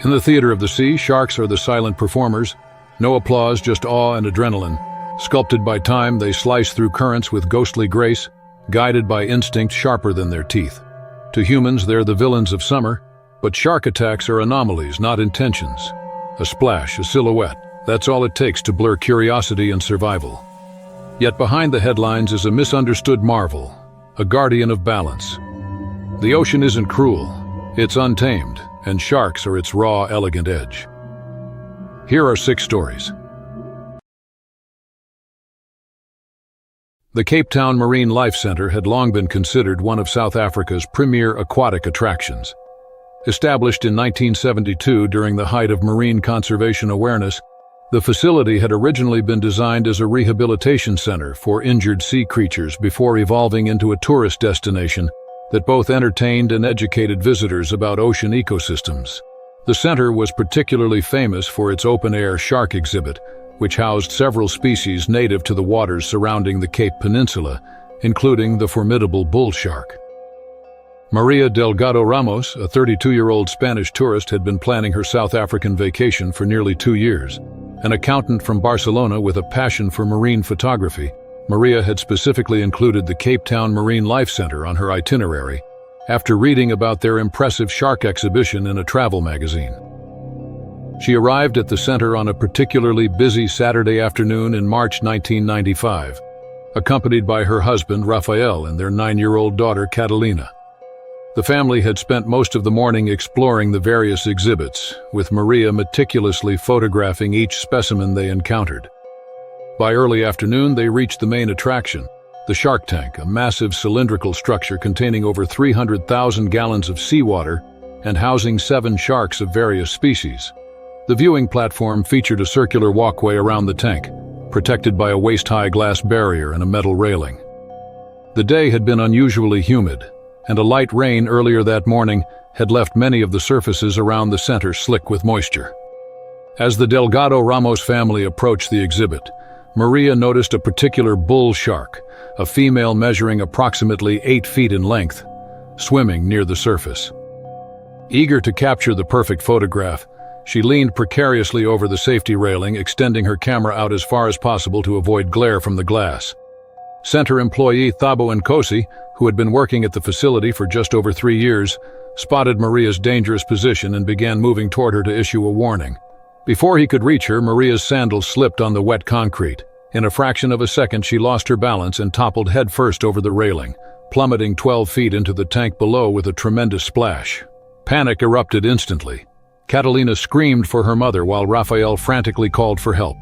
In the theater of the sea, sharks are the silent performers. No applause, just awe and adrenaline. Sculpted by time, they slice through currents with ghostly grace, guided by instinct sharper than their teeth. To humans, they're the villains of summer, but shark attacks are anomalies, not intentions. A splash, a silhouette, that's all it takes to blur curiosity and survival. Yet behind the headlines is a misunderstood marvel, a guardian of balance. The ocean isn't cruel, it's untamed, and sharks are its raw, elegant edge. Here are 6 stories. The Cape Town Marine Life Centre had long been considered one of South Africa's premier aquatic attractions. Established in 1972 during the height of marine conservation awareness, the facility had originally been designed as a rehabilitation center for injured sea creatures before evolving into a tourist destination that both entertained and educated visitors about ocean ecosystems. The center was particularly famous for its open-air shark exhibit, which housed several species native to the waters surrounding the Cape Peninsula, including the formidable bull shark. Maria Delgado Ramos, a 32-year-old Spanish tourist, had been planning her South African vacation for nearly 2 years. An accountant from Barcelona with a passion for marine photography, Maria had specifically included the Cape Town Marine Life Centre on her itinerary after reading about their impressive shark exhibition in a travel magazine. She arrived at the center on a particularly busy Saturday afternoon in March 1995, accompanied by her husband, Rafael, and their 9-year-old daughter, Catalina. The family had spent most of the morning exploring the various exhibits, with Maria meticulously photographing each specimen they encountered. By early afternoon, they reached the main attraction, the Shark Tank, a massive cylindrical structure containing over 300,000 gallons of seawater and housing 7 sharks of various species. The viewing platform featured a circular walkway around the tank, protected by a waist-high glass barrier and a metal railing. The day had been unusually humid, and a light rain earlier that morning had left many of the surfaces around the center slick with moisture. As the Delgado Ramos family approached the exhibit, Maria noticed a particular bull shark, a female measuring approximately 8 feet in length, swimming near the surface. Eager to capture the perfect photograph, she leaned precariously over the safety railing, extending her camera out as far as possible to avoid glare from the glass. Center employee Thabo Nkosi, who had been working at the facility for just over 3 years, spotted Maria's dangerous position and began moving toward her to issue a warning. Before he could reach her, Maria's sandals slipped on the wet concrete. In a fraction of a second, she lost her balance and toppled headfirst over the railing, plummeting 12 feet into the tank below with a tremendous splash. Panic erupted instantly. Catalina screamed for her mother while Rafael frantically called for help.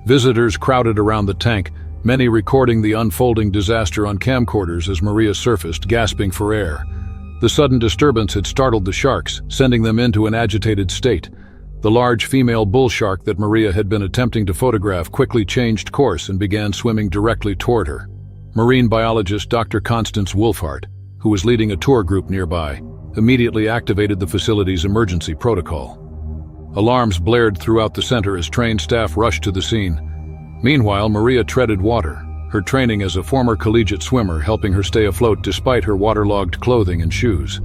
Visitors crowded around the tank, many recording the unfolding disaster on camcorders as Maria surfaced, gasping for air. The sudden disturbance had startled the sharks, sending them into an agitated state. The large female bull shark that Maria had been attempting to photograph quickly changed course and began swimming directly toward her. Marine biologist Dr. Constance Wolfhart, who was leading a tour group nearby, immediately activated the facility's emergency protocol. Alarms blared throughout the center as trained staff rushed to the scene. Meanwhile, Maria treaded water, her training as a former collegiate swimmer helping her stay afloat despite her waterlogged clothing and shoes.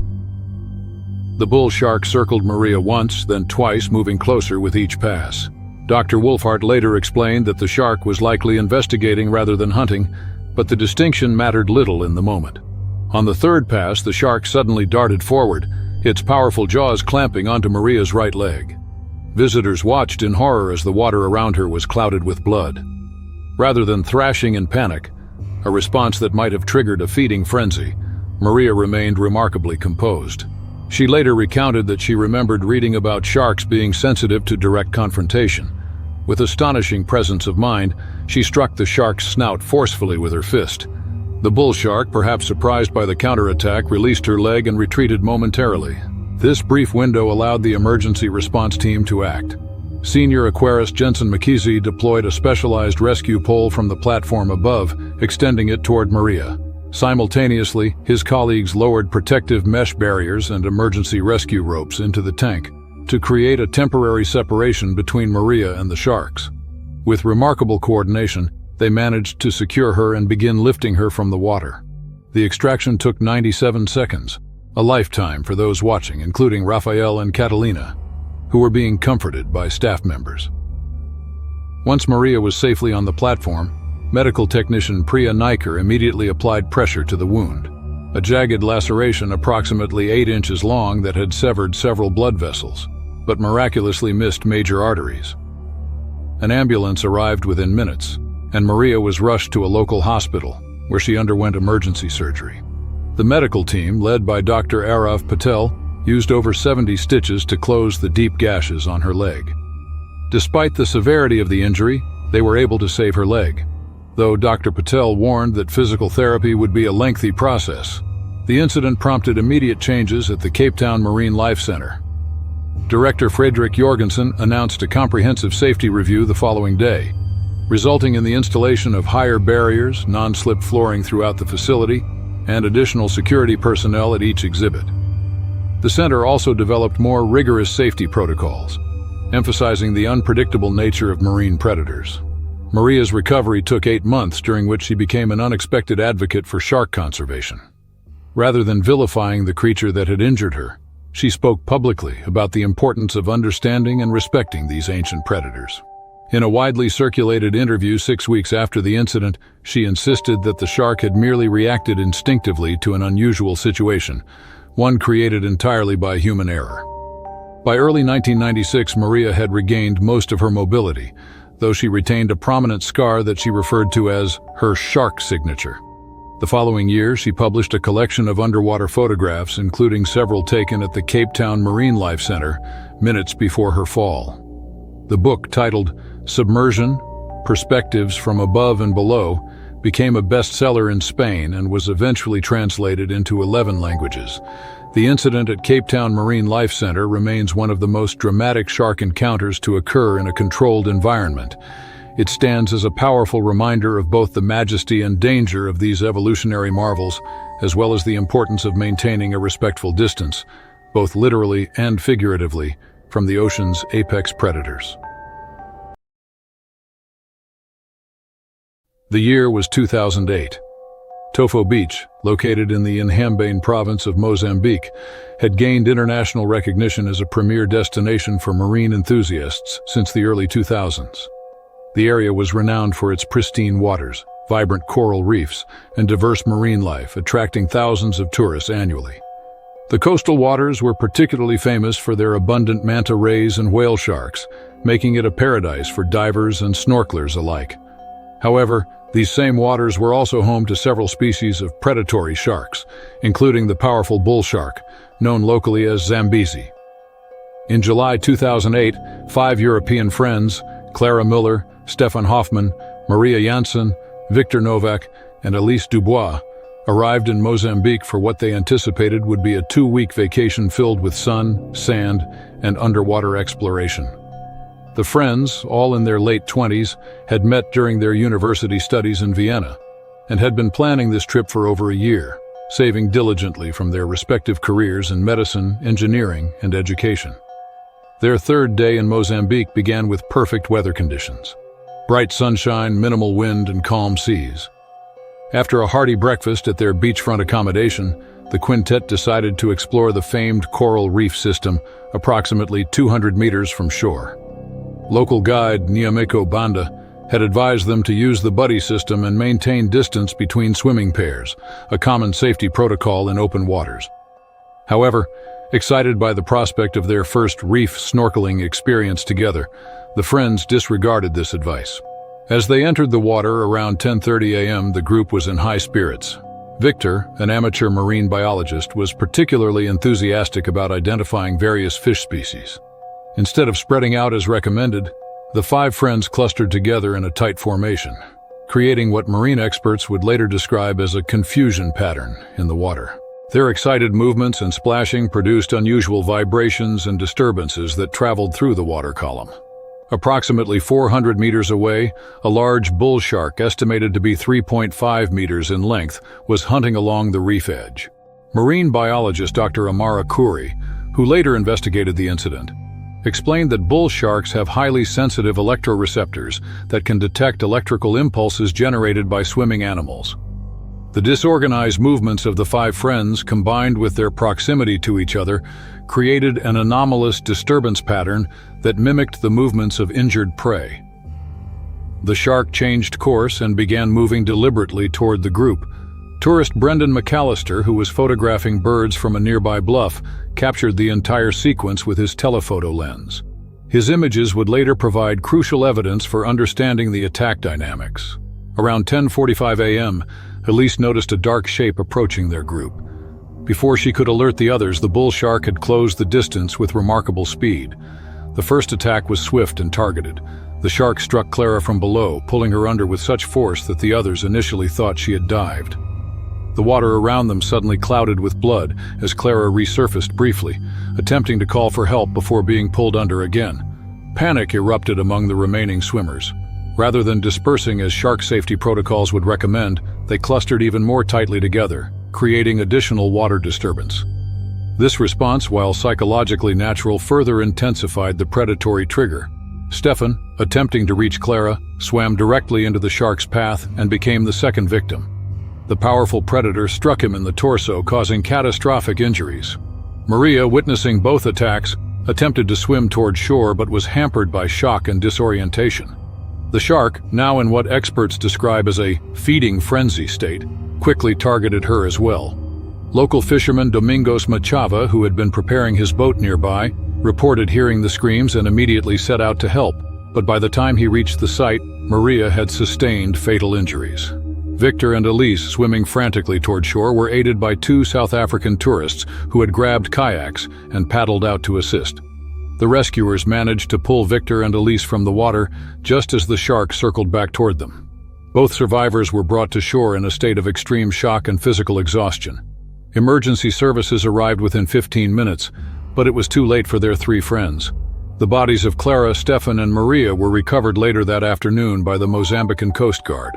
The bull shark circled Maria once, then twice, moving closer with each pass. Dr. Wolfhart later explained that the shark was likely investigating rather than hunting, but the distinction mattered little in the moment. On the 3rd pass, the shark suddenly darted forward, its powerful jaws clamping onto Maria's right leg. Visitors watched in horror as the water around her was clouded with blood. Rather than thrashing in panic, a response that might have triggered a feeding frenzy, Maria remained remarkably composed. She later recounted that she remembered reading about sharks being sensitive to direct confrontation. With astonishing presence of mind, she struck the shark's snout forcefully with her fist. The bull shark, perhaps surprised by the counterattack, released her leg and retreated momentarily. This brief window allowed the emergency response team to act. Senior aquarist Jensen McKeesey deployed a specialized rescue pole from the platform above, extending it toward Maria. Simultaneously, his colleagues lowered protective mesh barriers and emergency rescue ropes into the tank to create a temporary separation between Maria and the sharks. With remarkable coordination, they managed to secure her and begin lifting her from the water. The extraction took 97 seconds, a lifetime for those watching, including Rafael and Catalina. who were being comforted by staff members. Once Maria was safely on the platform, medical technician Priya Naikar immediately applied pressure to the wound, a jagged laceration approximately 8 inches long that had severed several blood vessels, but miraculously missed major arteries. An ambulance arrived within minutes, and Maria was rushed to a local hospital, where she underwent emergency surgery. The medical team, led by Dr. Arav Patel, used over 70 stitches to close the deep gashes on her leg. Despite the severity of the injury, they were able to save her leg, though Dr. Patel warned that physical therapy would be a lengthy process. The incident prompted immediate changes at the Cape Town Marine Life Center. Director Frederick Jorgensen announced a comprehensive safety review the following day, resulting in the installation of higher barriers, non-slip flooring throughout the facility, and additional security personnel at each exhibit. The center also developed more rigorous safety protocols, emphasizing the unpredictable nature of marine predators. Maria's recovery took 8 months, during which she became an unexpected advocate for shark conservation. Rather than vilifying the creature that had injured her, she spoke publicly about the importance of understanding and respecting these ancient predators. In a widely circulated interview 6 weeks after the incident, she insisted that the shark had merely reacted instinctively to an unusual situation, one created entirely by human error. By early 1996, Maria had regained most of her mobility, though she retained a prominent scar that she referred to as her shark signature. The following year, she published a collection of underwater photographs, including several taken at the Cape Town Marine Life Center, minutes before her fall. The book, titled Submersion: Perspectives from Above and Below, became a bestseller in Spain and was eventually translated into 11 languages. The incident at Cape Town Marine Life Center remains one of the most dramatic shark encounters to occur in a controlled environment. It stands as a powerful reminder of both the majesty and danger of these evolutionary marvels, as well as the importance of maintaining a respectful distance, both literally and figuratively, from the ocean's apex predators. The year was 2008. Tofo Beach, located in the Inhambane province of Mozambique, had gained international recognition as a premier destination for marine enthusiasts since the early 2000s. The area was renowned for its pristine waters, vibrant coral reefs, and diverse marine life, attracting thousands of tourists annually. The coastal waters were particularly famous for their abundant manta rays and whale sharks, making it a paradise for divers and snorkelers alike. However, these same waters were also home to several species of predatory sharks, including the powerful bull shark, known locally as Zambezi. In July 2008, 5 European friends, Clara Müller, Stefan Hoffmann, Maria Janssen, Victor Novak, and Elise Dubois, arrived in Mozambique for what they anticipated would be a 2-week vacation filled with sun, sand, and underwater exploration. The friends, all in their late 20s, had met during their university studies in Vienna, and had been planning this trip for over a year, saving diligently from their respective careers in medicine, engineering, and education. Their third day in Mozambique began with perfect weather conditions: bright sunshine, minimal wind, and calm seas. After a hearty breakfast at their beachfront accommodation, the quintet decided to explore the famed coral reef system approximately 200 meters from shore. Local guide Nyameko Banda had advised them to use the buddy system and maintain distance between swimming pairs, a common safety protocol in open waters. However, excited by the prospect of their first reef snorkeling experience together, the friends disregarded this advice. As they entered the water around 10:30 a.m., the group was in high spirits. Victor, an amateur marine biologist, was particularly enthusiastic about identifying various fish species. Instead of spreading out as recommended, the 5 friends clustered together in a tight formation, creating what marine experts would later describe as a confusion pattern in the water. Their excited movements and splashing produced unusual vibrations and disturbances that traveled through the water column. Approximately 400 meters away, a large bull shark estimated to be 3.5 meters in length was hunting along the reef edge. Marine biologist Dr. Amara Khoury, who later investigated the incident, explained that bull sharks have highly sensitive electroreceptors that can detect electrical impulses generated by swimming animals. The disorganized movements of the five friends, combined with their proximity to each other, created an anomalous disturbance pattern that mimicked the movements of injured prey. The shark changed course and began moving deliberately toward the group. Tourist Brendan McAllister, who was photographing birds from a nearby bluff, captured the entire sequence with his telephoto lens. His images would later provide crucial evidence for understanding the attack dynamics. Around 10:45 a.m., Elise noticed a dark shape approaching their group. Before she could alert the others, the bull shark had closed the distance with remarkable speed. The first attack was swift and targeted. The shark struck Clara from below, pulling her under with such force that the others initially thought she had dived. The water around them suddenly clouded with blood as Clara resurfaced briefly, attempting to call for help before being pulled under again. Panic erupted among the remaining swimmers. Rather than dispersing as shark safety protocols would recommend, they clustered even more tightly together, creating additional water disturbance. This response, while psychologically natural, further intensified the predatory trigger. Stefan, attempting to reach Clara, swam directly into the shark's path and became the second victim. The powerful predator struck him in the torso, causing catastrophic injuries. Maria, witnessing both attacks, attempted to swim toward shore but was hampered by shock and disorientation. The shark, now in what experts describe as a feeding frenzy state, quickly targeted her as well. Local fisherman Domingos Machava, who had been preparing his boat nearby, reported hearing the screams and immediately set out to help, but by the time he reached the site, Maria had sustained fatal injuries. Victor and Elise, swimming frantically toward shore, were aided by two South African tourists who had grabbed kayaks and paddled out to assist. The rescuers managed to pull Victor and Elise from the water just as the shark circled back toward them. Both survivors were brought to shore in a state of extreme shock and physical exhaustion. Emergency services arrived within 15 minutes, but it was too late for their three friends. The bodies of Clara, Stefan, and Maria were recovered later that afternoon by the Mozambican Coast Guard.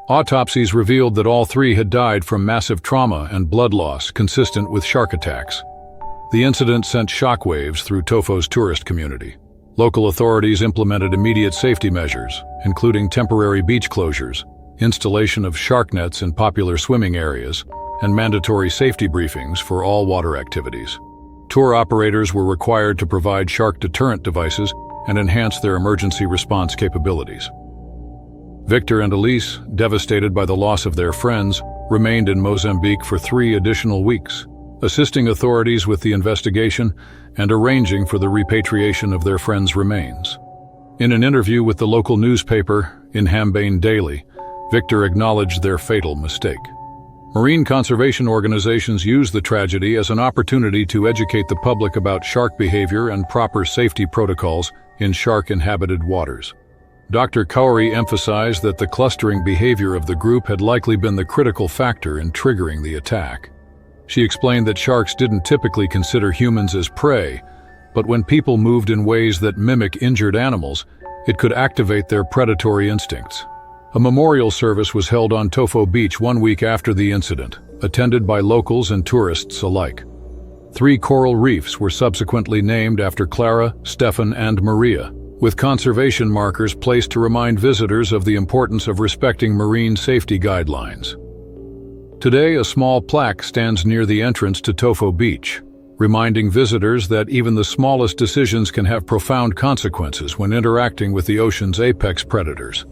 Autopsies revealed that all three had died from massive trauma and blood loss consistent with shark attacks. The incident sent shockwaves through Tofo's tourist community. Local authorities implemented immediate safety measures, including temporary beach closures, installation of shark nets in popular swimming areas, and mandatory safety briefings for all water activities. Tour operators were required to provide shark deterrent devices and enhance their emergency response capabilities. Victor and Elise, devastated by the loss of their friends, remained in Mozambique for 3 additional weeks, assisting authorities with the investigation and arranging for the repatriation of their friends' remains. In an interview with the local newspaper, Inhambane Daily, Victor acknowledged their fatal mistake. Marine conservation organizations use the tragedy as an opportunity to educate the public about shark behavior and proper safety protocols in shark-inhabited waters. Dr. Kauri emphasized that the clustering behavior of the group had likely been the critical factor in triggering the attack. She explained that sharks didn't typically consider humans as prey, but when people moved in ways that mimic injured animals, it could activate their predatory instincts. A memorial service was held on Tofo Beach 1 week after the incident, attended by locals and tourists alike. 3 coral reefs were subsequently named after Clara, Stefan, and Maria, with conservation markers placed to remind visitors of the importance of respecting marine safety guidelines. Today, a small plaque stands near the entrance to Tofo Beach, reminding visitors that even the smallest decisions can have profound consequences when interacting with the ocean's apex predators.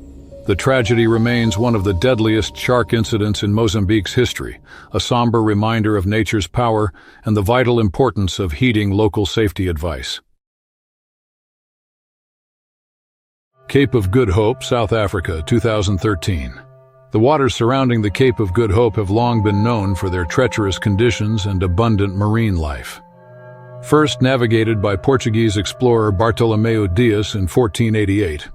The tragedy remains one of the deadliest shark incidents in Mozambique's history, a somber reminder of nature's power and the vital importance of heeding local safety advice. Cape of Good Hope, South Africa, 2013. The waters surrounding the Cape of Good Hope have long been known for their treacherous conditions and abundant marine life. First navigated by Portuguese explorer Bartolomeu Dias in 1488,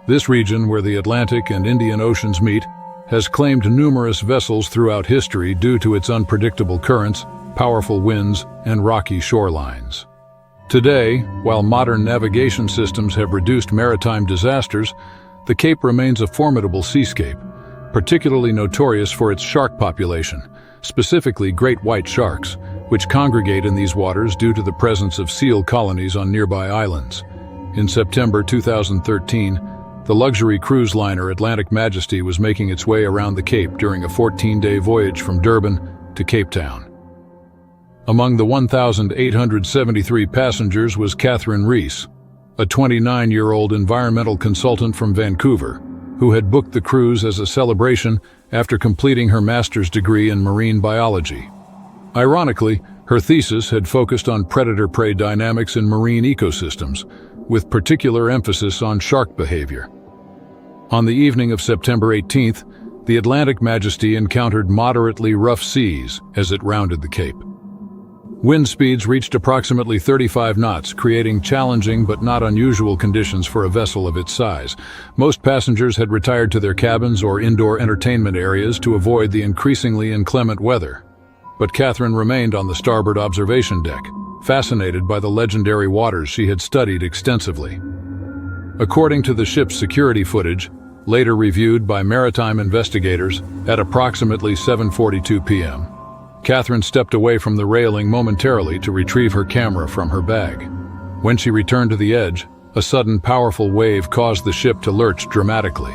this region, where the Atlantic and Indian Oceans meet, has claimed numerous vessels throughout history due to its unpredictable currents, powerful winds, and rocky shorelines. Today, while modern navigation systems have reduced maritime disasters, the Cape remains a formidable seascape, particularly notorious for its shark population, specifically great white sharks, which congregate in these waters due to the presence of seal colonies on nearby islands. In September 2013, The luxury cruise liner Atlantic Majesty was making its way around the Cape during a 14-day voyage from Durban to Cape Town. Among the 1,873 passengers was Catherine Rees, a 29-year-old environmental consultant from Vancouver, who had booked the cruise as a celebration after completing her master's degree in marine biology. Ironically, her thesis had focused on predator-prey dynamics in marine ecosystems, with particular emphasis on shark behavior. On the evening of September 18th, the Atlantic Majesty encountered moderately rough seas as it rounded the Cape. Wind speeds reached approximately 35 knots, creating challenging but not unusual conditions for a vessel of its size. Most passengers had retired to their cabins or indoor entertainment areas to avoid the increasingly inclement weather. But Catherine remained on the starboard observation deck, fascinated by the legendary waters she had studied extensively. According to the ship's security footage, later reviewed by maritime investigators, at approximately 7:42 p.m., Catherine stepped away from the railing momentarily to retrieve her camera from her bag. When she returned to the edge, a sudden powerful wave caused the ship to lurch dramatically.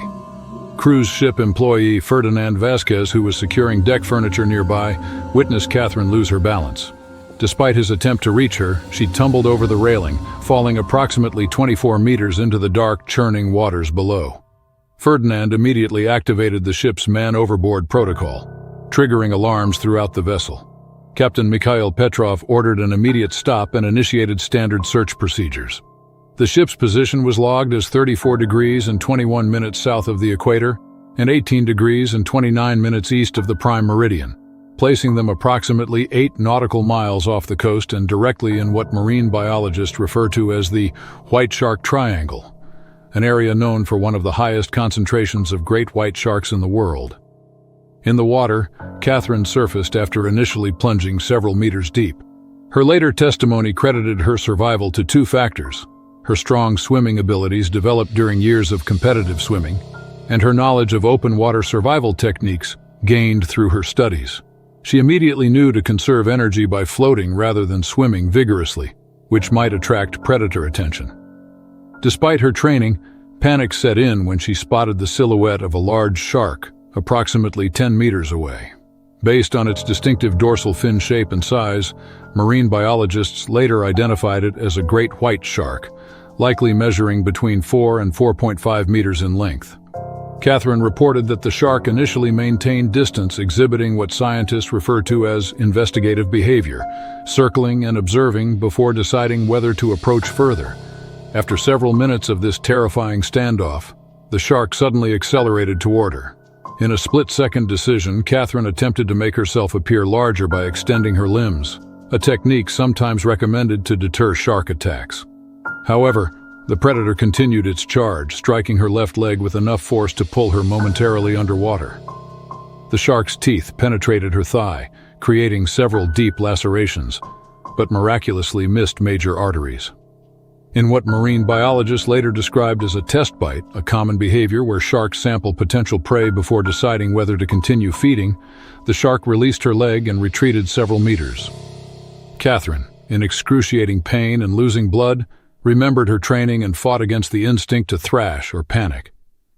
Cruise ship employee Ferdinand Vasquez, who was securing deck furniture nearby, witnessed Catherine lose her balance. Despite his attempt to reach her, she tumbled over the railing, falling approximately 24 meters into the dark, churning waters below. Ferdinand immediately activated the ship's man overboard protocol, triggering alarms throughout the vessel. Captain Mikhail Petrov ordered an immediate stop and initiated standard search procedures. The ship's position was logged as 34 degrees and 21 minutes south of the equator and 18 degrees and 29 minutes east of the prime meridian, placing them approximately 8 nautical miles off the coast and directly in what marine biologists refer to as the White Shark Triangle, an area known for one of the highest concentrations of great white sharks in the world. In the water, Catherine surfaced after initially plunging several meters deep. Her later testimony credited her survival to 2 factors: her strong swimming abilities developed during years of competitive swimming, and her knowledge of open water survival techniques gained through her studies. She immediately knew to conserve energy by floating rather than swimming vigorously, which might attract predator attention. Despite her training, panic set in when she spotted the silhouette of a large shark approximately 10 meters away. Based on its distinctive dorsal fin shape and size, marine biologists later identified it as a great white shark, likely measuring between 4 and 4.5 meters in length. Catherine reported that the shark initially maintained distance, exhibiting what scientists refer to as investigative behavior, circling and observing before deciding whether to approach further. After several minutes of this terrifying standoff, the shark suddenly accelerated toward her. In a split-second decision, Catherine attempted to make herself appear larger by extending her limbs, a technique sometimes recommended to deter shark attacks. However, the predator continued its charge, striking her left leg with enough force to pull her momentarily underwater. The shark's teeth penetrated her thigh, creating several deep lacerations, but miraculously missed major arteries. In what marine biologists later described as a test bite, a common behavior where sharks sample potential prey before deciding whether to continue feeding, the shark released her leg and retreated several meters. Catherine, in excruciating pain and losing blood, remembered her training and fought against the instinct to thrash or panic.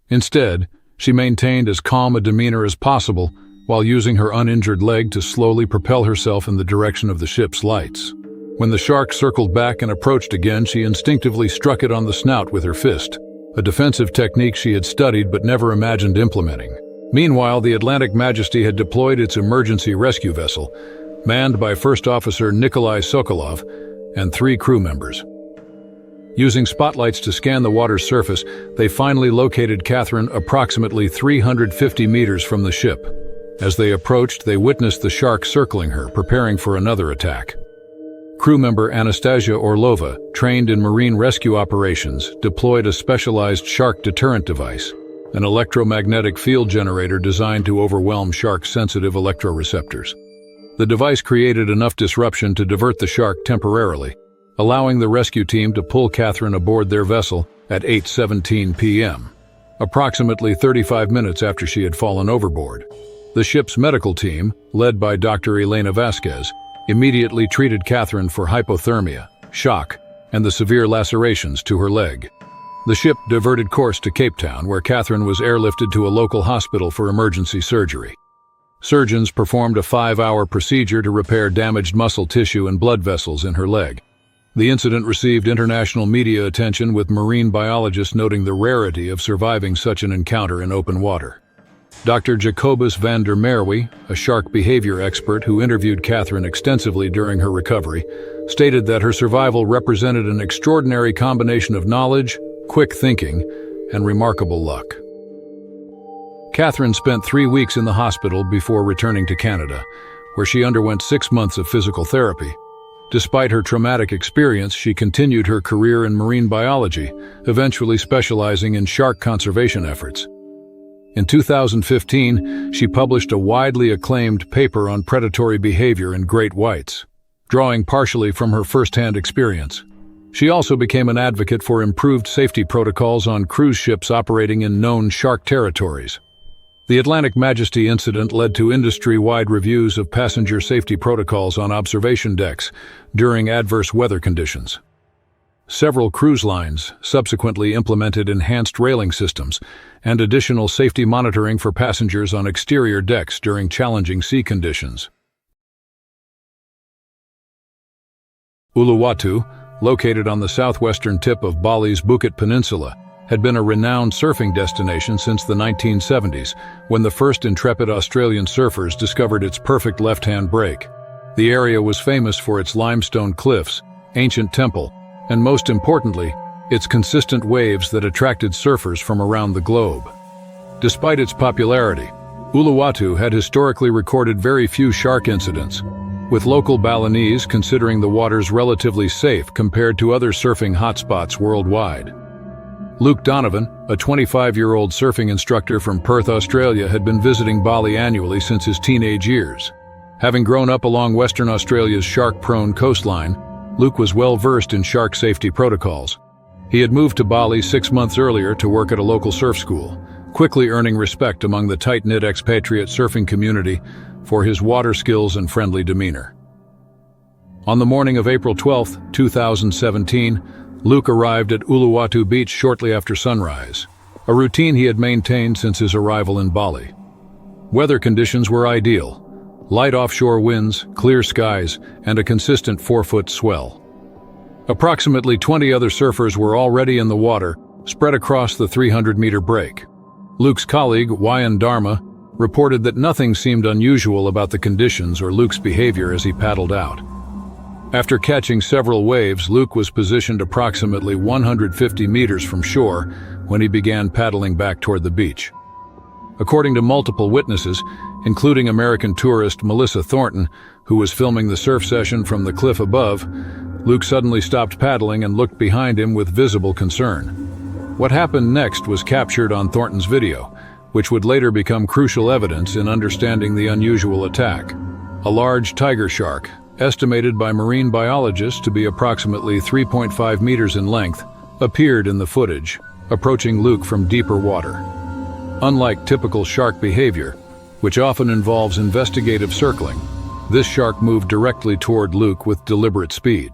Instead, she maintained as calm a demeanor as possible while using her uninjured leg to slowly propel herself in the direction of the ship's lights. When the shark circled back and approached again, she instinctively struck it on the snout with her fist, a defensive technique she had studied but never imagined implementing. Meanwhile, the Atlantic Majesty had deployed its emergency rescue vessel, manned by First Officer Nikolai Sokolov and 3 crew members. Using spotlights to scan the water's surface, they finally located Catherine approximately 350 meters from the ship. As they approached, they witnessed the shark circling her, preparing for another attack. Crew member Anastasia Orlova, trained in marine rescue operations, deployed a specialized shark deterrent device, an electromagnetic field generator designed to overwhelm shark-sensitive electroreceptors. The device created enough disruption to divert the shark temporarily, allowing the rescue team to pull Catherine aboard their vessel at 8:17 p.m., approximately 35 minutes after she had fallen overboard. The ship's medical team, led by Dr. Elena Vasquez, immediately treated Catherine for hypothermia, shock, and the severe lacerations to her leg. The ship diverted course to Cape Town, where Catherine was airlifted to a local hospital for emergency surgery. Surgeons performed a 5-hour procedure to repair damaged muscle tissue and blood vessels in her leg. The incident received international media attention, with marine biologists noting the rarity of surviving such an encounter in open water. Dr. Jacobus van der Merwe, a shark behavior expert who interviewed Catherine extensively during her recovery, stated that her survival represented an extraordinary combination of knowledge, quick thinking, and remarkable luck. Catherine spent 3 weeks in the hospital before returning to Canada, where she underwent 6 months of physical therapy. Despite her traumatic experience, she continued her career in marine biology, eventually specializing in shark conservation efforts. In 2015, she published a widely acclaimed paper on predatory behavior in great whites, drawing partially from her first-hand experience. She also became an advocate for improved safety protocols on cruise ships operating in known shark territories. The Atlantic Majesty incident led to industry-wide reviews of passenger safety protocols on observation decks during adverse weather conditions. Several cruise lines subsequently implemented enhanced railing systems and additional safety monitoring for passengers on exterior decks during challenging sea conditions. Uluwatu, located on the southwestern tip of Bali's Bukit Peninsula, had been a renowned surfing destination since the 1970s, when the first intrepid Australian surfers discovered its perfect left-hand break. The area was famous for its limestone cliffs, ancient temple, and most importantly, its consistent waves that attracted surfers from around the globe. Despite its popularity, Uluwatu had historically recorded very few shark incidents, with local Balinese considering the waters relatively safe compared to other surfing hotspots worldwide. Luke Donovan, a 25-year-old surfing instructor from Perth, Australia, had been visiting Bali annually since his teenage years. Having grown up along Western Australia's shark-prone coastline, Luke was well-versed in shark safety protocols. He had moved to Bali 6 months earlier to work at a local surf school, quickly earning respect among the tight-knit expatriate surfing community for his water skills and friendly demeanor. On the morning of April 12, 2017, Luke arrived at Uluwatu Beach shortly after sunrise, a routine he had maintained since his arrival in Bali. Weather conditions were ideal: light offshore winds, clear skies, and a consistent 4-foot swell. Approximately 20 other surfers were already in the water, spread across the 300-meter break. Luke's colleague, Wayan Dharma, reported that nothing seemed unusual about the conditions or Luke's behavior as he paddled out. After catching several waves, Luke was positioned approximately 150 meters from shore when he began paddling back toward the beach. According to multiple witnesses, including American tourist Melissa Thornton, who was filming the surf session from the cliff above, Luke suddenly stopped paddling and looked behind him with visible concern. What happened next was captured on Thornton's video, which would later become crucial evidence in understanding the unusual attack. A large tiger shark, estimated by marine biologists to be approximately 3.5 meters in length, appeared in the footage, approaching Luke from deeper water. Unlike typical shark behavior, which often involves investigative circling, this shark moved directly toward Luke with deliberate speed.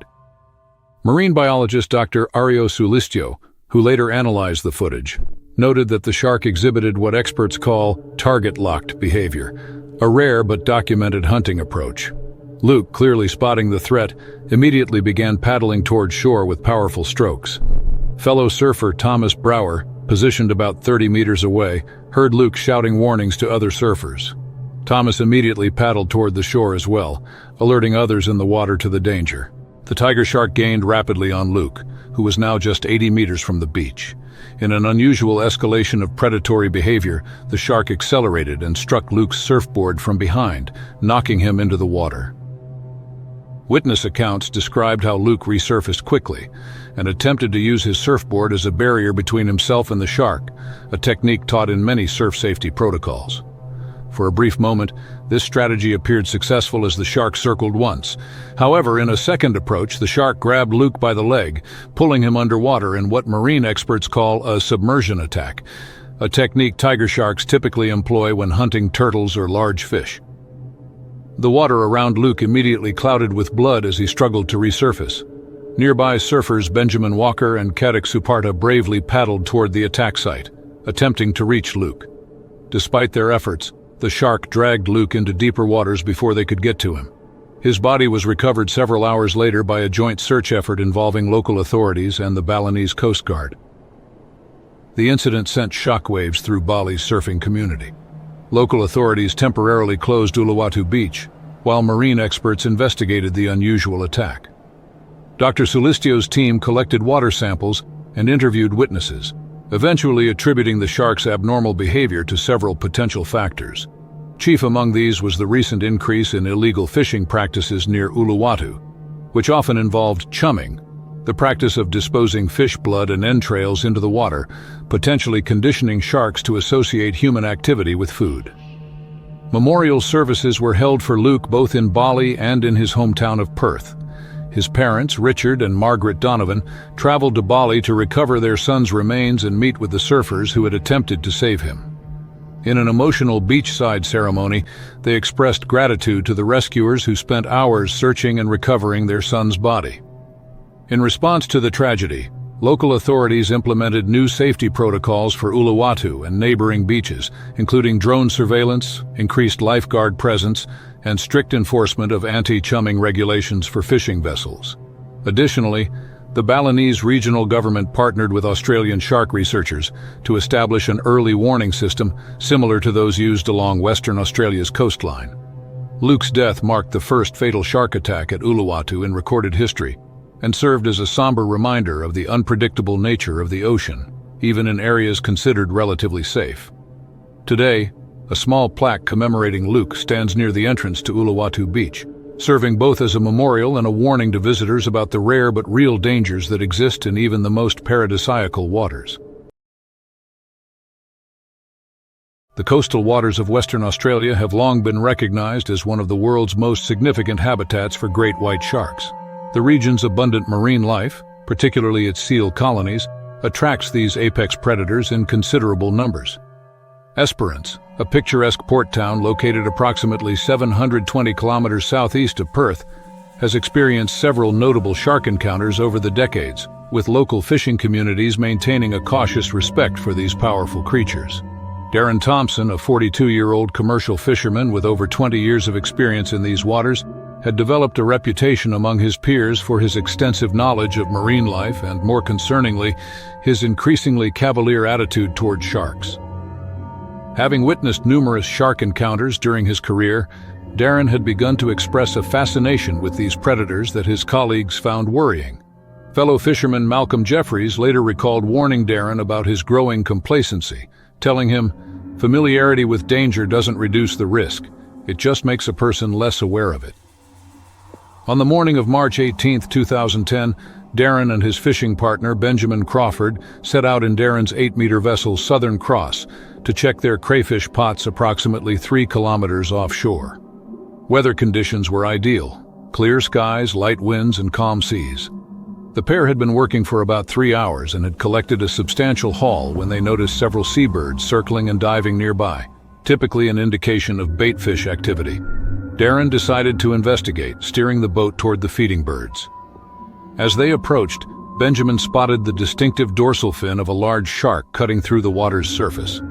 Marine biologist Dr. Ario Sulistio, who later analyzed the footage, noted that the shark exhibited what experts call target-locked behavior, a rare but documented hunting approach. Luke, clearly spotting the threat, immediately began paddling toward shore with powerful strokes. Fellow surfer Thomas Brower, positioned about 30 meters away, heard Luke shouting warnings to other surfers. Thomas immediately paddled toward the shore as well, alerting others in the water to the danger. The tiger shark gained rapidly on Luke, who was now just 80 meters from the beach. In an unusual escalation of predatory behavior, the shark accelerated and struck Luke's surfboard from behind, knocking him into the water. Witness accounts described how Luke resurfaced quickly and attempted to use his surfboard as a barrier between himself and the shark, a technique taught in many surf safety protocols. For a brief moment, this strategy appeared successful as the shark circled once. However, in a second approach, the shark grabbed Luke by the leg, pulling him underwater in what marine experts call a submersion attack, a technique tiger sharks typically employ when hunting turtles or large fish. The water around Luke immediately clouded with blood as he struggled to resurface. Nearby surfers Benjamin Walker and Kadek Suparta bravely paddled toward the attack site, attempting to reach Luke. Despite their efforts, the shark dragged Luke into deeper waters before they could get to him. His body was recovered several hours later by a joint search effort involving local authorities and the Balinese Coast Guard. The incident sent shockwaves through Bali's surfing community. Local authorities temporarily closed Uluwatu Beach, while marine experts investigated the unusual attack. Dr. Sulistio's team collected water samples and interviewed witnesses, eventually attributing the shark's abnormal behavior to several potential factors. Chief among these was the recent increase in illegal fishing practices near Uluwatu, which often involved chumming, the practice of disposing fish blood and entrails into the water, potentially conditioning sharks to associate human activity with food. Memorial services were held for Luke both in Bali and in his hometown of Perth. His parents, Richard and Margaret Donovan, traveled to Bali to recover their son's remains and meet with the surfers who had attempted to save him. In an emotional beachside ceremony, they expressed gratitude to the rescuers who spent hours searching and recovering their son's body. In response to the tragedy, local authorities implemented new safety protocols for Uluwatu and neighboring beaches, including drone surveillance, increased lifeguard presence, and strict enforcement of anti-chumming regulations for fishing vessels. Additionally, the Balinese regional government partnered with Australian shark researchers to establish an early warning system similar to those used along Western Australia's coastline. Luke's death marked the first fatal shark attack at Uluwatu in recorded history, and served as a somber reminder of the unpredictable nature of the ocean, even in areas considered relatively safe. Today, a small plaque commemorating Luke stands near the entrance to Uluwatu Beach, serving both as a memorial and a warning to visitors about the rare but real dangers that exist in even the most paradisiacal waters. The coastal waters of Western Australia have long been recognized as one of the world's most significant habitats for great white sharks. The region's abundant marine life, particularly its seal colonies, attracts these apex predators in considerable numbers. Esperance, a picturesque port town located approximately 720 kilometers southeast of Perth, has experienced several notable shark encounters over the decades, with local fishing communities maintaining a cautious respect for these powerful creatures. Darren Thompson, a 42-year-old commercial fisherman with over 20 years of experience in these waters, had developed a reputation among his peers for his extensive knowledge of marine life and, more concerningly, his increasingly cavalier attitude toward sharks. Having witnessed numerous shark encounters during his career, Darren had begun to express a fascination with these predators that his colleagues found worrying. Fellow fisherman Malcolm Jeffries later recalled warning Darren about his growing complacency, telling him, "Familiarity with danger doesn't reduce the risk, it just makes a person less aware of it." On the morning of March 18, 2010, Darren and his fishing partner Benjamin Crawford set out in Darren's 8-meter vessel Southern Cross to check their crayfish pots approximately 3 kilometers offshore. Weather conditions were ideal: clear skies, light winds, and calm seas. The pair had been working for about 3 hours and had collected a substantial haul when they noticed several seabirds circling and diving nearby, typically an indication of baitfish activity. Darren decided to investigate, steering the boat toward the feeding birds. As they approached, Benjamin spotted the distinctive dorsal fin of a large shark cutting through the water's surface.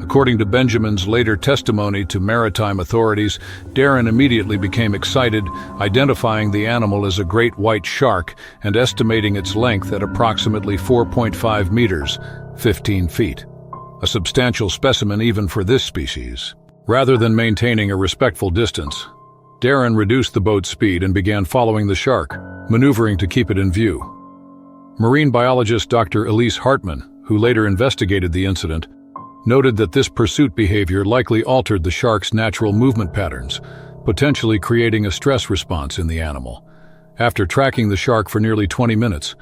According to Benjamin's later testimony to maritime authorities, Darren immediately became excited, identifying the animal as a great white shark and estimating its length at approximately 4.5 meters, 15 feet. A substantial specimen even for this species. Rather than maintaining a respectful distance, Darren reduced the boat's speed and began following the shark, maneuvering to keep it in view. Marine biologist Dr. Elise Hartman, who later investigated the incident, noted that this pursuit behavior likely altered the shark's natural movement patterns, potentially creating a stress response in the animal. After tracking the shark for nearly 20 minutes,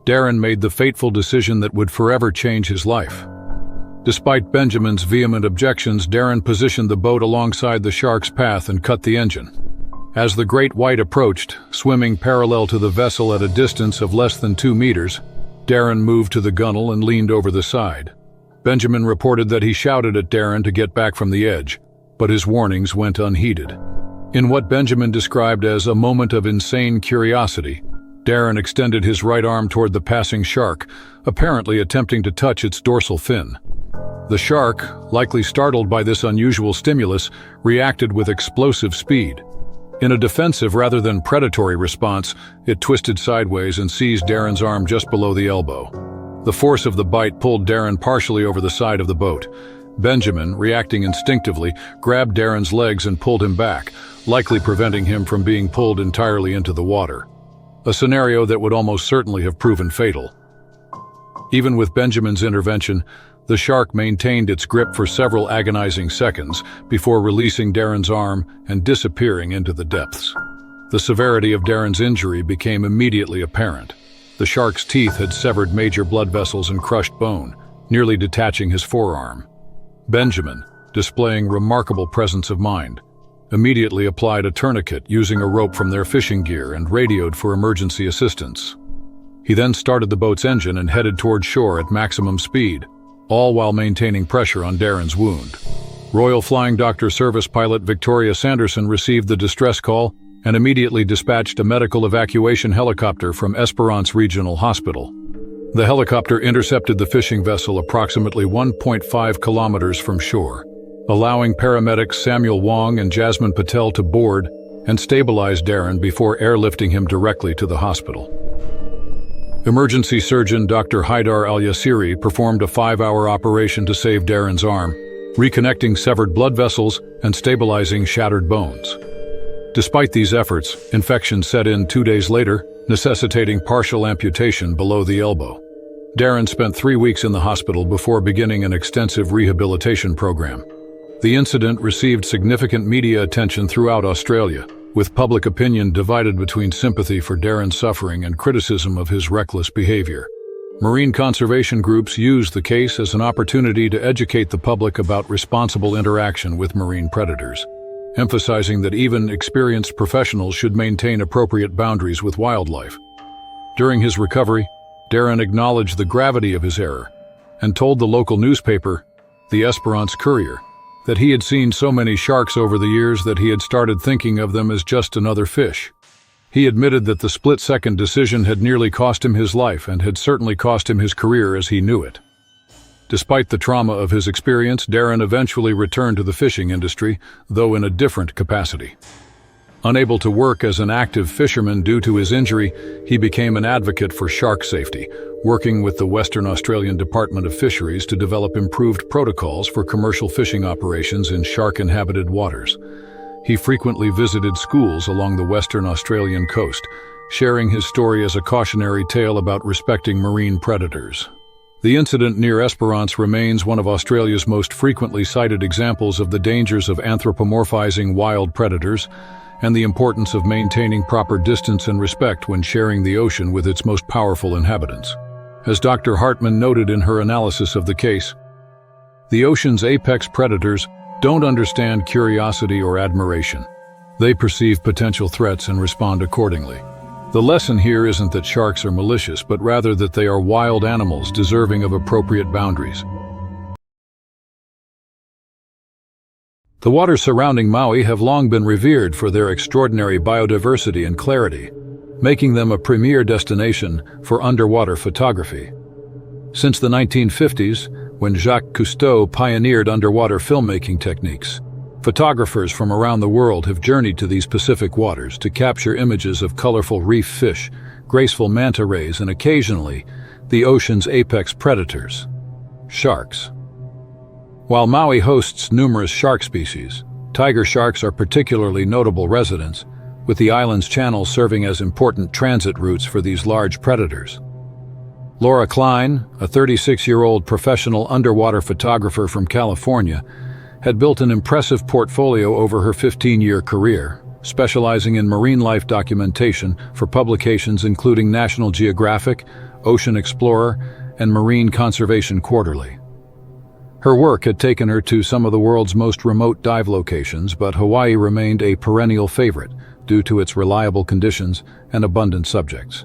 Darren made the fateful decision that would forever change his life. Despite Benjamin's vehement objections, Darren positioned the boat alongside the shark's path and cut the engine. As the great white approached, swimming parallel to the vessel at a distance of less than 2 meters, Darren moved to the gunwale and leaned over the side. Benjamin reported that he shouted at Darren to get back from the edge, but his warnings went unheeded. In what Benjamin described as a moment of insane curiosity, Darren extended his right arm toward the passing shark, apparently attempting to touch its dorsal fin. The shark, likely startled by this unusual stimulus, reacted with explosive speed. In a defensive rather than predatory response, it twisted sideways and seized Darren's arm just below the elbow. The force of the bite pulled Darren partially over the side of the boat. Benjamin, reacting instinctively, grabbed Darren's legs and pulled him back, likely preventing him from being pulled entirely into the water. A scenario that would almost certainly have proven fatal. Even with Benjamin's intervention, the shark maintained its grip for several agonizing seconds before releasing Darren's arm and disappearing into the depths. The severity of Darren's injury became immediately apparent. The shark's teeth had severed major blood vessels and crushed bone, nearly detaching his forearm. Benjamin, displaying remarkable presence of mind, immediately applied a tourniquet using a rope from their fishing gear and radioed for emergency assistance. He then started the boat's engine and headed toward shore at maximum speed, all while maintaining pressure on Darren's wound. Royal Flying Doctor Service pilot Victoria Sanderson received the distress call and immediately dispatched a medical evacuation helicopter from Esperance Regional Hospital. The helicopter intercepted the fishing vessel approximately 1.5 kilometers from shore, allowing paramedics Samuel Wong and Jasmine Patel to board and stabilize Darren before airlifting him directly to the hospital. Emergency surgeon Dr. Haidar Al-Yassiri performed a 5-hour operation to save Darren's arm, reconnecting severed blood vessels and stabilizing shattered bones. Despite these efforts, infection set in 2 days later, necessitating partial amputation below the elbow. Darren spent 3 weeks in the hospital before beginning an extensive rehabilitation program. The incident received significant media attention throughout Australia, with public opinion divided between sympathy for Darren's suffering and criticism of his reckless behavior. Marine conservation groups used the case as an opportunity to educate the public about responsible interaction with marine predators, emphasizing that even experienced professionals should maintain appropriate boundaries with wildlife. During his recovery, Darren acknowledged the gravity of his error and told the local newspaper, the Esperance Courier, that he had seen so many sharks over the years that he had started thinking of them as just another fish. He admitted that the split-second decision had nearly cost him his life and had certainly cost him his career as he knew it. Despite the trauma of his experience, Darren eventually returned to the fishing industry, though in a different capacity. Unable to work as an active fisherman due to his injury, he became an advocate for shark safety, working with the Western Australian Department of Fisheries to develop improved protocols for commercial fishing operations in shark-inhabited waters. He frequently visited schools along the Western Australian coast, sharing his story as a cautionary tale about respecting marine predators. The incident near Esperance remains one of Australia's most frequently cited examples of the dangers of anthropomorphizing wild predators and the importance of maintaining proper distance and respect when sharing the ocean with its most powerful inhabitants. As Dr. Hartman noted in her analysis of the case, the ocean's apex predators don't understand curiosity or admiration. They perceive potential threats and respond accordingly. The lesson here isn't that sharks are malicious, but rather that they are wild animals deserving of appropriate boundaries. The waters surrounding Maui have long been revered for their extraordinary biodiversity and clarity, making them a premier destination for underwater photography. Since the 1950s, when Jacques Cousteau pioneered underwater filmmaking techniques, photographers from around the world have journeyed to these Pacific waters to capture images of colorful reef fish, graceful manta rays, and occasionally, the ocean's apex predators, sharks. While Maui hosts numerous shark species, tiger sharks are particularly notable residents, with the island's channels serving as important transit routes for these large predators. Laura Klein, a 36-year-old professional underwater photographer from California, had built an impressive portfolio over her 15-year career, specializing in marine life documentation for publications including National Geographic, Ocean Explorer, and Marine Conservation Quarterly. Her work had taken her to some of the world's most remote dive locations, but Hawaii remained a perennial favorite due to its reliable conditions and abundant subjects.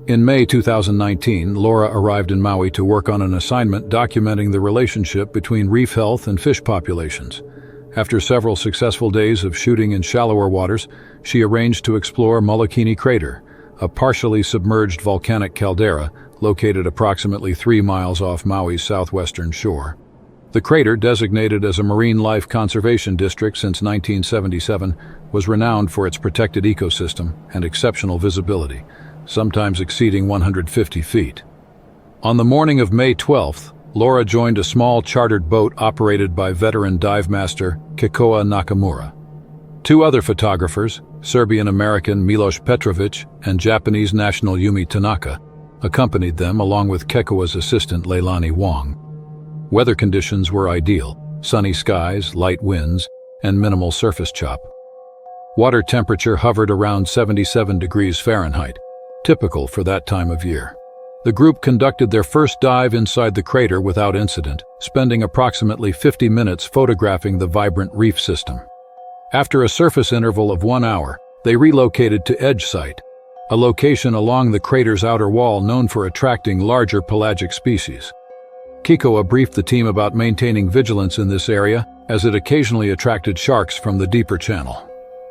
In May 2019, Laura arrived in Maui to work on an assignment documenting the relationship between reef health and fish populations. After several successful days of shooting in shallower waters, she arranged to explore Molokini Crater, a partially submerged volcanic caldera located approximately 3 miles off Maui's southwestern shore. The crater, designated as a Marine Life Conservation District since 1977, was renowned for its protected ecosystem and exceptional visibility, sometimes exceeding 150 feet. On the morning of May 12th, Laura joined a small chartered boat operated by veteran dive master Kekoa Nakamura. 2 other photographers, Serbian-American Miloš Petrović and Japanese national Yumi Tanaka, accompanied them along with Kekoa's assistant Leilani Wong. Weather conditions were ideal: sunny skies, light winds, and minimal surface chop. Water temperature hovered around 77 degrees Fahrenheit, typical for that time of year. The group conducted their first dive inside the crater without incident, spending approximately 50 minutes photographing the vibrant reef system. After a surface interval of 1 hour, they relocated to Edge Site, a location along the crater's outer wall known for attracting larger pelagic species. Kekoa briefed the team about maintaining vigilance in this area, as it occasionally attracted sharks from the deeper channel.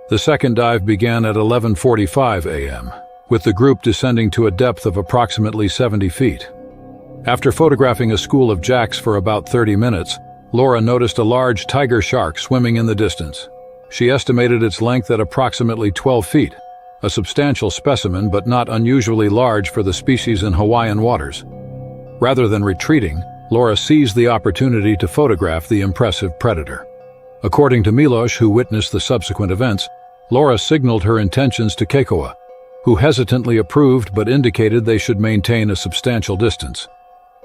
The second dive began at 11:45 a.m., with the group descending to a depth of approximately 70 feet. After photographing a school of jacks for about 30 minutes, Laura noticed a large tiger shark swimming in the distance. She estimated its length at approximately 12 feet, a substantial specimen but not unusually large for the species in Hawaiian waters. Rather than retreating, Laura seized the opportunity to photograph the impressive predator. According to Miloš, who witnessed the subsequent events, Laura signaled her intentions to Kekoa, who hesitantly approved but indicated they should maintain a substantial distance.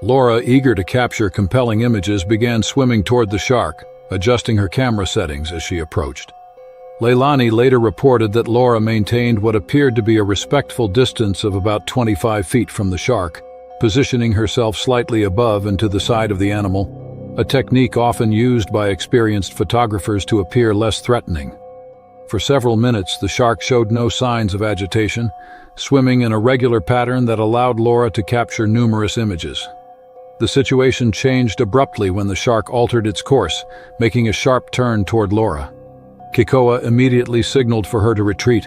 Laura, eager to capture compelling images, began swimming toward the shark, adjusting her camera settings as she approached. Leilani later reported that Laura maintained what appeared to be a respectful distance of about 25 feet from the shark, positioning herself slightly above and to the side of the animal, a technique often used by experienced photographers to appear less threatening. For several minutes, the shark showed no signs of agitation, swimming in a regular pattern that allowed Laura to capture numerous images. The situation changed abruptly when the shark altered its course, making a sharp turn toward Laura. Kekoa immediately signaled for her to retreat,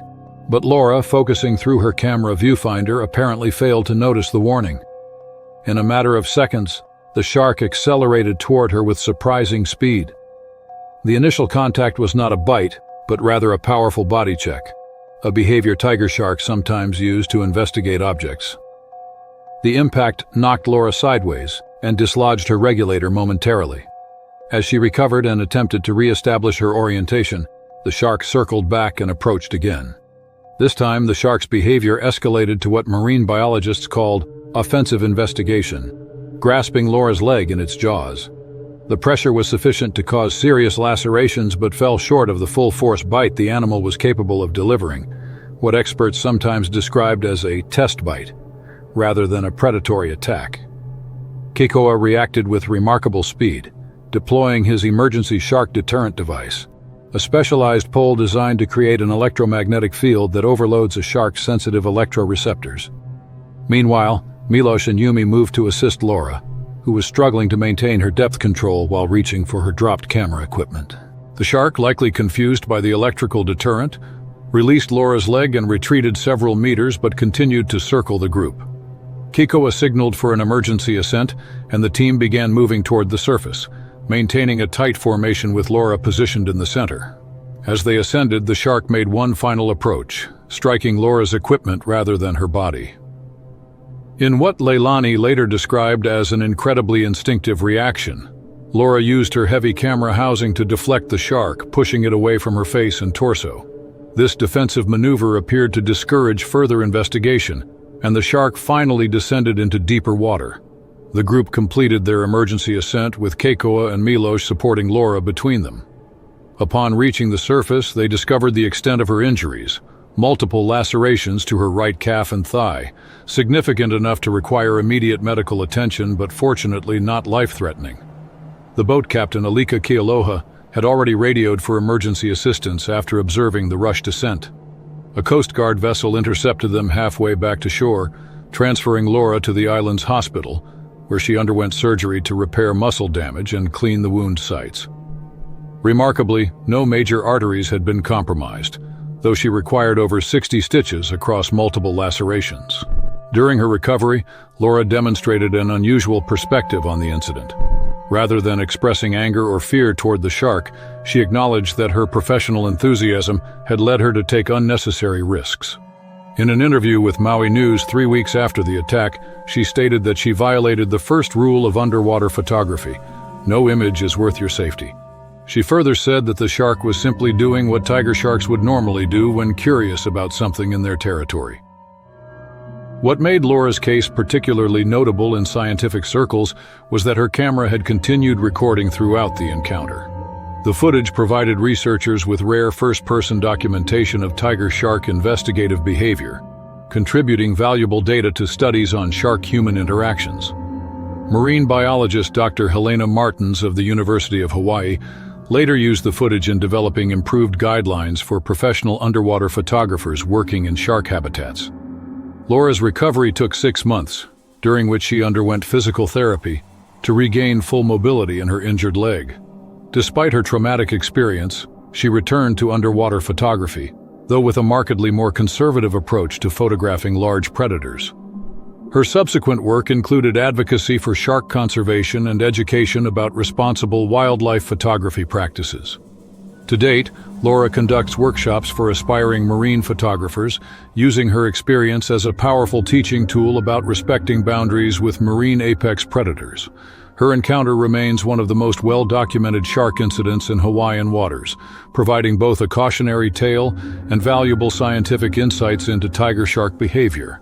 but Laura, focusing through her camera viewfinder, apparently failed to notice the warning. In a matter of seconds, the shark accelerated toward her with surprising speed. The initial contact was not a bite, but rather a powerful body check, a behavior tiger sharks sometimes use to investigate objects. The impact knocked Laura sideways and dislodged her regulator momentarily. As she recovered and attempted to re-establish her orientation, the shark circled back and approached again. This time, the shark's behavior escalated to what marine biologists called offensive investigation, grasping Laura's leg in its jaws. The pressure was sufficient to cause serious lacerations but fell short of the full-force bite the animal was capable of delivering, what experts sometimes described as a test bite, rather than a predatory attack. Kekoa reacted with remarkable speed, deploying his emergency shark deterrent device, a specialized pole designed to create an electromagnetic field that overloads a shark's sensitive electroreceptors. Meanwhile, Miloš and Yumi moved to assist Laura, who was struggling to maintain her depth control while reaching for her dropped camera equipment. The shark, likely confused by the electrical deterrent, released Laura's leg and retreated several meters but continued to circle the group. Kekoa signaled for an emergency ascent, and the team began moving toward the surface, maintaining a tight formation with Laura positioned in the center. As they ascended, the shark made one final approach, striking Laura's equipment rather than her body. In what Leilani later described as an incredibly instinctive reaction, Laura used her heavy camera housing to deflect the shark, pushing it away from her face and torso. This defensive maneuver appeared to discourage further investigation, and the shark finally descended into deeper water. The group completed their emergency ascent with Kekoa and Miloš supporting Laura between them. Upon reaching the surface, they discovered the extent of her injuries, multiple lacerations to her right calf and thigh, significant enough to require immediate medical attention but fortunately not life-threatening. The boat captain, Alika Kealoha, had already radioed for emergency assistance after observing the rush descent. A Coast Guard vessel intercepted them halfway back to shore, transferring Laura to the island's hospital, where she underwent surgery to repair muscle damage and clean the wound sites. Remarkably, no major arteries had been compromised, though she required over 60 stitches across multiple lacerations. During her recovery, Laura demonstrated an unusual perspective on the incident. Rather than expressing anger or fear toward the shark, she acknowledged that her professional enthusiasm had led her to take unnecessary risks. In an interview with Maui News 3 weeks after the attack, she stated that she violated the first rule of underwater photography: no image is worth your safety. She further said that the shark was simply doing what tiger sharks would normally do when curious about something in their territory. What made Laura's case particularly notable in scientific circles was that her camera had continued recording throughout the encounter. The footage provided researchers with rare first-person documentation of tiger shark investigative behavior, contributing valuable data to studies on shark-human interactions. Marine biologist Dr. Helena Martins of the University of Hawaii later used the footage in developing improved guidelines for professional underwater photographers working in shark habitats. Laura's recovery took 6 months, during which she underwent physical therapy to regain full mobility in her injured leg. Despite her traumatic experience, she returned to underwater photography, though with a markedly more conservative approach to photographing large predators. Her subsequent work included advocacy for shark conservation and education about responsible wildlife photography practices. To date, Laura conducts workshops for aspiring marine photographers, using her experience as a powerful teaching tool about respecting boundaries with marine apex predators. Her encounter remains one of the most well-documented shark incidents in Hawaiian waters, providing both a cautionary tale and valuable scientific insights into tiger shark behavior.